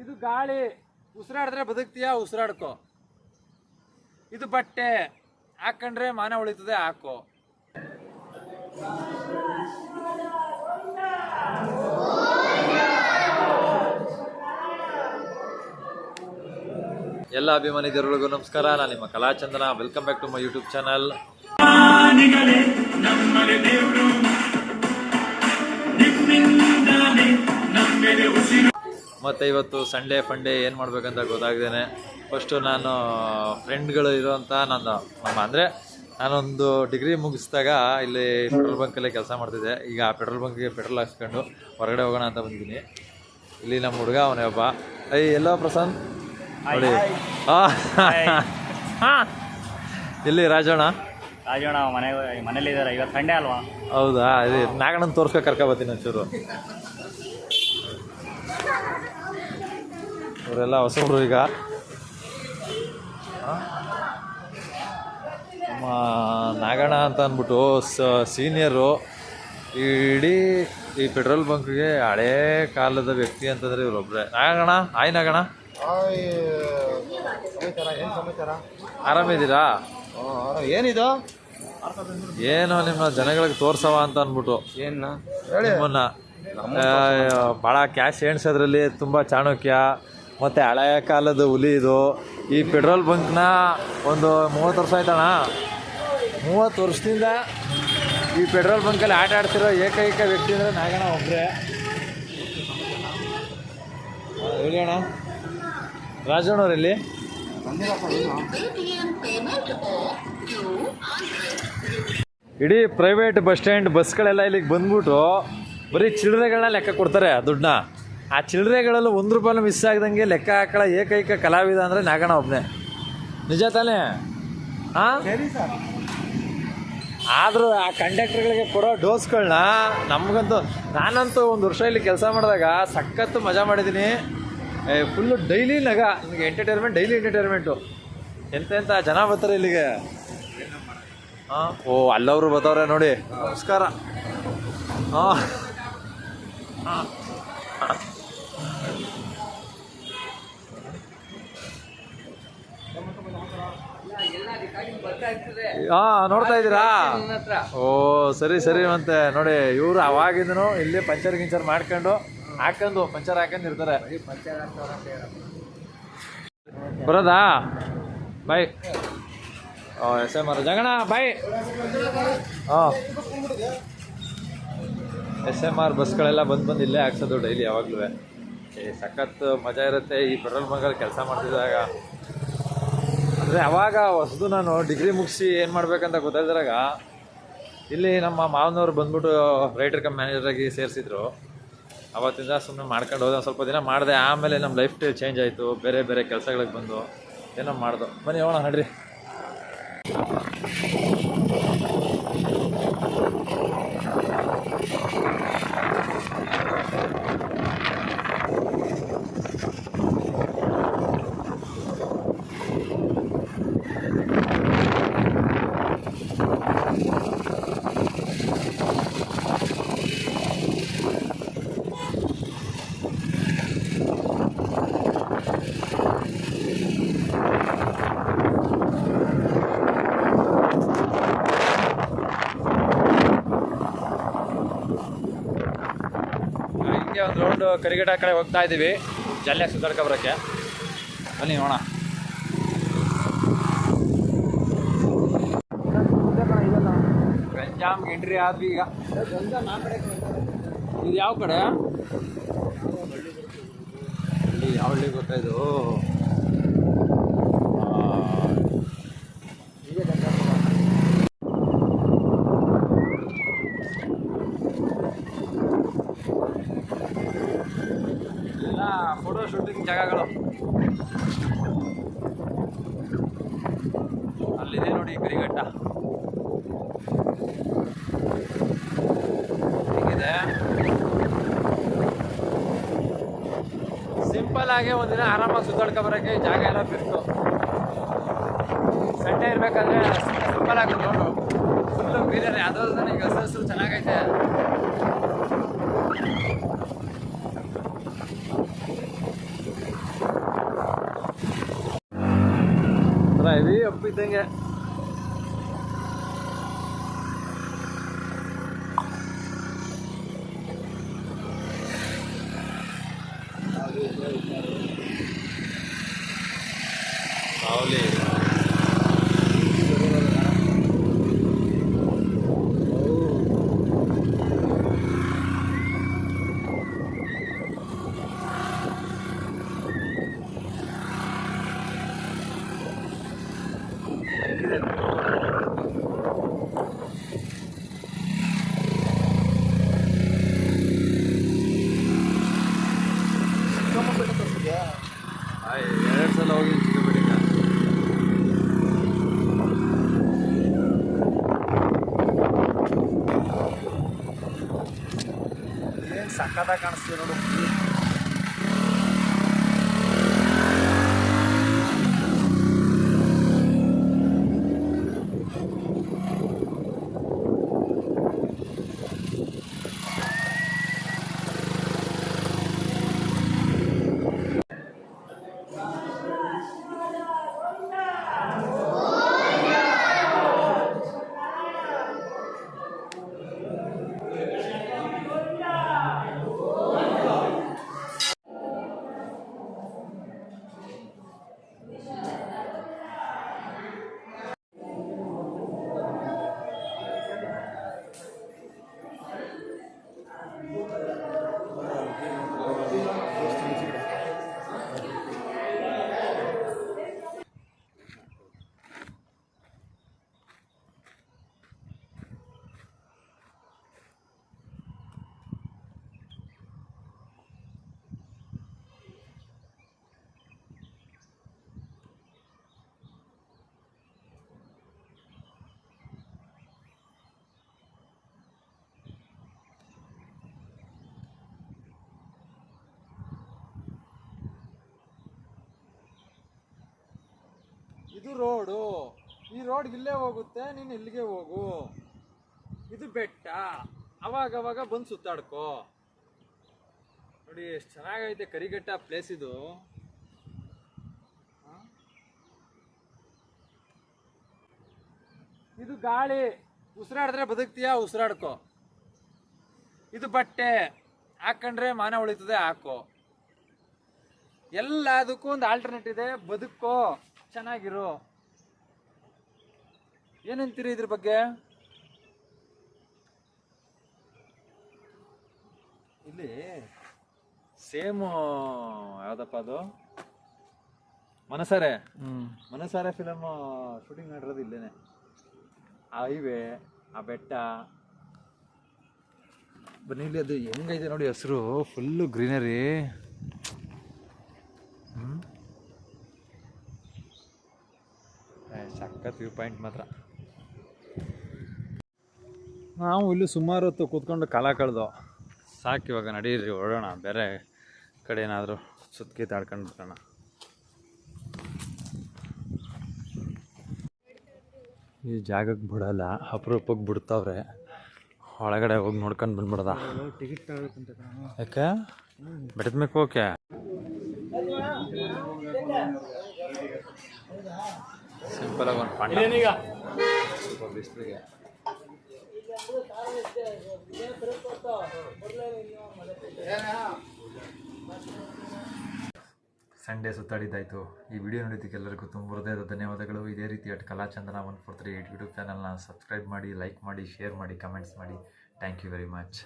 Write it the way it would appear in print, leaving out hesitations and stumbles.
ಇದು ಗಾಳಿ, ಉಸಿರಾಡಿದ್ರೆ ಬದುಕ್ತೀಯಾ, ಉಸಿರಾಡ್ಕೋ. ಇದು ಬಟ್ಟೆ, ಹಾಕೊಂಡ್ರೆ ಮಾನ ಉಳಿತದೆ, ಹಾಕೋ. ಎಲ್ಲ ಅಭಿಮಾನಿ ಜನರಿಗೂ ನಮಸ್ಕಾರ. ನಾನು ನಿಮ್ಮ Kalachandana. Welcome back to my YouTube channel. ಮತ್ತು ಇವತ್ತು ಸಂಡೇ ಫಂಡೇ ಏನು ಮಾಡ್ಬೇಕಂತ ಗೊತ್ತಾಗ್ದೇನೆ. ಫಸ್ಟು ನಾನು ಫ್ರೆಂಡ್ಗಳು ಇರೋಂಥ ಅಂದರೆ ನಾನೊಂದು ಡಿಗ್ರಿ ಮುಗಿಸಿದಾಗ ಇಲ್ಲಿ ಪೆಟ್ರೋಲ್ ಬಂಕಲ್ಲೇ ಕೆಲಸ ಮಾಡ್ತಿದ್ದೆ. ಈಗ ಪೆಟ್ರೋಲ್ ಬಂಕ್ಗೆ ಪೆಟ್ರೋಲ್ ಹಾಕ್ಸ್ಕೊಂಡು ಹೊರಗಡೆ ಹೋಗೋಣ ಅಂತ ಬಂದಿದ್ದೀನಿ. ಇಲ್ಲಿ ನಮ್ಮ ಹುಡುಗ ಅವನೇ ಒಬ್ಬ. ಎಲ್ಲೋ ಪ್ರಶಾಂತ್ ನೋಡಿ. ಎಲ್ಲಿ ರಾಜಣ್ಣ ಮನೇಲಿದ್ದಾರೆ, ಇವತ್ತು ಸಂಡೇ ಅಲ್ವಾ? ಹೌದಾ? ಇದು ನಾಗಣ್ಣನ ತೋರ್ಸ್ಕೊ ಕರ್ಕೊಬತ್ತೀನಿ ಒಂಚೂರು. ಅವರೆಲ್ಲ ಹೊಸಬ್ರು. ಈಗ ನಮ್ಮ ನಾಗಣ್ಣ ಅಂತ ಅಂದ್ಬಿಟ್ಟು ಸೀನಿಯರು. ಇಡೀ ಈ ಪೆಟ್ರೋಲ್ ಬಂಕ್ಗೆ ಹಳೇ ಕಾಲದ ವ್ಯಕ್ತಿ ಅಂತಂದರೆ ಇವರೊಬ್ಬರೇ. ನಾಗಣ್ಣ, ಆಯ್ ನಾಗಣ್ಣ, ಆರಾಮಿದ್ದೀರಾ? ಏನಿದು? ಏನೋ ನಿಮ್ಮ ಜನಗಳಿಗೆ ತೋರ್ಸವ ಅಂತ ಅಂದ್ಬಿಟ್ಟು ನಿಮ್ಮನ್ನ ಭಾಳ ಕ್ಯಾಶ್ ಎಣ್ಸೋದ್ರಲ್ಲಿ ತುಂಬ ಚಾಣಕ್ಯ ಮತ್ತು ಹಳೆಯ ಕಾಲದ ಹುಲಿ ಇದು. ಈ ಪೆಟ್ರೋಲ್ ಬಂಕ್ನ ಒಂದು 30 ವರ್ಷ ಆಯ್ತಣ್ಣ. 30 ವರ್ಷದಿಂದ ಈ ಪೆಟ್ರೋಲ್ ಬಂಕಲ್ಲಿ ಆಟ ಆಡ್ತಿರೋ ಏಕೈಕ ವ್ಯಕ್ತಿ ಅಂದರೆ ನಾಗಣ್ಣ ಒಬ್ಬರೇ. ಹೇಳಿ ಅಣ್ಣ. ರಾಜಣ್ಣವ್ರಲ್ಲಿ ಇಡೀ ಪ್ರೈವೇಟ್ ಬಸ್ ಸ್ಟ್ಯಾಂಡ್ ಬಸ್ಗಳೆಲ್ಲ ಇಲ್ಲಿಗೆ ಬಂದ್ಬಿಟ್ಟು ಬರೀ ಚಿಲ್ಲರೆಗಳನ್ನ ಲೆಕ್ಕ ಕೊಡ್ತಾರೆ, ದುಡ್ಡನ್ನ. ಆ ಚಿಲ್ಲರೆಗಳಲ್ಲೂ 1 ರೂಪಾಯಿನೂ ಮಿಸ್ ಆಗ್ದಂಗೆ ಲೆಕ್ಕ ಹಾಕೊಳ್ಳೋ ಏಕೈಕ ಕಲಾವಿದ ಅಂದರೆ ನಾಗಣ್ಣ ಒಬ್ಬನೇ. ನಿಜ ತಾನೇ? ಹಾಂ, ಆದರೂ ಆ ಕಂಡಕ್ಟರ್ಗಳಿಗೆ ಕೊಡೋ ಡೋಸ್ಗಳನ್ನ ನಮಗಂತೂ, ನಾನಂತೂ 1 ವರ್ಷ ಇಲ್ಲಿ ಕೆಲಸ ಮಾಡಿದಾಗ ಸಖತ್ತು ಮಜಾ ಮಾಡಿದ್ದೀನಿ. ಫುಲ್ಲು ಡೈಲಿ ನಗ, ನಿಮಗೆ ಎಂಟರ್ಟೈನ್ಮೆಂಟ್, ಡೈಲಿ ಎಂಟರ್ಟೈನ್ಮೆಂಟು. ಎಂತೆಂಥ ಜನ ಬರ್ತಾರೆ ಇಲ್ಲಿಗೆ. ಹಾಂ, ಓ ಅಲ್ಲವರು ಬರ್ತಾವ್ರೆ ನೋಡಿ. ನಮಸ್ಕಾರ. ಹಾಂ ಹಾಂ, ನೋಡ್ತಾ ಇದ್ದೀರಾ? ಓ ಸರಿ ಸರಿ. ಮತ್ತೆ ನೋಡಿ, ಇವರು ಅವಾಗಿಂದನು ಇಲ್ಲಿ ಪಂಚರ್ ಗಿಂಚರ್ ಮಾಡ್ಕೊಂಡು ಪಂಚರ್ ಹಾಕೊಂಡು ಇರ್ತಾರೆ. ಬರೋದಾ? ಬಾಯ್. SM ಜಗಣ ಬಾಯ್. ಹಾಂ, SMR ಬಸ್ಗಳೆಲ್ಲ ಬಂದು ಇಲ್ಲೇ ಹಾಕ್ಸೋದು ಡೈಲಿ ಯಾವಾಗಲೂ. ಸಖತ್ ಮಜಾ ಇರುತ್ತೆ ಈ ಪೆಟ್ರೋಲ್ ಬಂಕಲ್ಲಿ ಕೆಲಸ ಮಾಡ್ತಿದ್ದಾಗ. ಅಂದರೆ ಅವಾಗ ಹೊಸದು ನಾನು ಡಿಗ್ರಿ ಮುಗಿಸಿ ಏನು ಮಾಡ್ಬೇಕಂತ ಗೊತ್ತಾಯ್ದಾಗ ಇಲ್ಲಿ ನಮ್ಮ ಮಾವನವ್ರು ಬಂದ್ಬಿಟ್ಟು ರೈಟರ್ ಕಮ್ ಮ್ಯಾನೇಜರಾಗಿ ಸೇರಿಸಿದ್ರು. ಅವತ್ತಿಂದ ಸುಮ್ಮನೆ ಮಾಡ್ಕೊಂಡು ಹೋದೆ. ಸ್ವಲ್ಪ ದಿನ ಮಾಡಿದೆ. ಆಮೇಲೆ ನಮ್ಮ ಲೈಫ್ ಸ್ಟೈಲ್ ಚೇಂಜ್ ಆಯಿತು. ಬೇರೆ ಬೇರೆ ಕೆಲಸಗಳಿಗೆ ಬಂದು ಏನೋ ಮಾಡ್ದು. ಬನ್ನಿ ಹೋಗೋಣ ನಡ್ರಿ. ಒಂದು ರೌಂಡ್ ಕರಿಗಟ್ಟ ಕಡೆ ಹೋಗ್ತಾ ಇದ್ದೀವಿ, ಜಲ್ಯಾಗ ಸುತ್ತಾಡ್ಕೊಬರೋಕ್ಕೆ. ಬನ್ನಿ ನೋಡೋಣ. ಗಂಜಾಮ್ ಎಂಟ್ರಿ ಆದ್ವಿ ಈಗ. ಇದು ಯಾವ ಕಡೆ? ಯಾವ ಹಳ್ಳಿ ಗೊತ್ತಾಯ್ತು? ಫೋಟೋ ಶೂಟಿಂಗ್ ಜಾಗಗಳು ಅಲ್ಲಿದೆ ನೋಡಿ. ಕರಿಘಟ್ಟ ಹೇಗಿದೆ? ಸಿಂಪಲ್ ಆಗಿ ಒಂದಿನ ಆರಾಮಾಗಿ ಸುತ್ತಾಡ್ಕೊಬರೋಕ್ಕೆ ಜಾಗ ಎಲ್ಲ ಬೆಸ್ಟು. ಸಂಡೇ ಇರಬೇಕಾದ್ರೆ ಸಿಂಪಲ್ ಆಗಿ ನೋಡು, ಫುಲ್ಲು ಗ್ರೀನರಿ. ಅದ್ರದ್ದು ಈಗ ಹಸಿರು ಚೆನ್ನಾಗೈತೆ. ಹೆವಿ ಅಪ್ಪಿದ್ದಂಗೆ. ಮಾವಲಿ ಎರಡು ಸಲ ಹೋಗಿ ಚಿಕ್ಕಪೇಟೆಗೆ. ಏನು ಸಕ್ಕತ್ತಾಗಿ ಕಾಣಿಸ್ತೀವಿ ನೋಡು. ಇದು ರೋಡು, ಈ ರೋಡ್ ಇಲ್ಲೇ ಹೋಗುತ್ತೆ, ನೀನು ಇಲ್ಲಿಗೆ ಹೋಗು. ಇದು ಬೆಟ್ಟ, ಅವಾಗವಾಗ ಬಂದು ಸುತ್ತಾಡ್ಕೋ. ನೋಡಿ ಎಷ್ಟು ಚೆನ್ನಾಗೈತೆ ಕರಿಘಟ್ಟ ಪ್ಲೇಸ್ ಇದು. ಇದು ಗಾಳಿ, ಉಸಿರಾಡಿದ್ರೆ ಬದುಕ್ತೀಯಾ, ಉಸಿರಾಡ್ಕೋ. ಇದು ಬಟ್ಟೆ, ಹಾಕೊಂಡ್ರೆ ಮಾನ ಉಳಿತದೆ, ಹಾಕೋ. ಎಲ್ಲದಕ್ಕೂ ಒಂದು ಆಲ್ಟರ್ನೇಟ್ ಇದೆ, ಬದುಕೋ, ಚೆನ್ನಾಗಿರು. ಏನಂತೀರಿ ಇದ್ರ ಬಗ್ಗೆ? ಇಲ್ಲಿ ಸೇಮ್ ಯಾವ್ದಪ್ಪ ಅದು, ಮನಸಾರೆ ಮನಸಾರೆ ಫಿಲಮ್ ಶೂಟಿಂಗ್ ಮಾಡಿರೋದು ಇಲ್ಲೇನೆ. ಆ ಹೈವೇ, ಆ ಬೆಟ್ಟ, ಬನ್ನಿ ಇಲ್ಲಿ ಅದು ಹೆಂಗೈತೆ ನೋಡಿ, ಹಸಿರು ಫುಲ್ಲು ಗ್ರೀನರಿ. ಸಖತ್ ವ್ಯೂ ಪಾಯಿಂಟ್ ಮಾತ್ರ. ನಾವು ಇಲ್ಲಿ ಸುಮಾರು ಹೊತ್ತು ಕೂತ್ಕೊಂಡು ಕಾಲ ಕಳೆದು ಸಾಕು. ಇವಾಗ ನಡೀರಿ ಹೊರಡೋಣ, ಬೇರೆ ಕಡೆ ಏನಾದರೂ ಸುತ್ಕಿ ತಾಡ್ಕೊಂಡು ಬಿಡೋಣ. ಈ ಜಾಗಕ್ಕೆ ಬಿಡಲ್ಲ, ಅಪರೂಪಕ್ಕೆ ಬಿಡ್ತಾವ್ರೆ. ಒಳಗಡೆ ಹೋಗಿ ನೋಡ್ಕೊಂಡು ಬಂದ್ಬಿಡೋದ. ಟಿಕೆಟ್ ತಗೋಬೇಕಂತ. ಯಾಕೆ ಬೆಟ್ಟದ ಮೇಲೆ ಹೋಕೆ? ಸಿಂಪಲ್ ಆಗಿ ಒಂದು ಪಾಂಡ ಸ್ವಲ್ಪ ಬಿಸಿಲಿಗೆ. ಸಂಡೇ ಸುತ್ತಾಡಿದ್ದಾಯಿತು. ಈ ವಿಡಿಯೋ ನೋಡಿದ್ದಕ್ಕೆ ಎಲ್ಲರಿಗೂ ತುಂಬ ಹೃದಯದ ಧನ್ಯವಾದಗಳು. ಇದೇ ರೀತಿ ಕಲಾಚಂದನ 143 ಯೂಟ್ಯೂಬ್ ಚಾನಲ್ನ ಸಬ್ಸ್ಕ್ರೈಬ್ ಮಾಡಿ, ಲೈಕ್ ಮಾಡಿ, ಶೇರ್ ಮಾಡಿ, ಕಮೆಂಟ್ಸ್ ಮಾಡಿ. Thank you very much.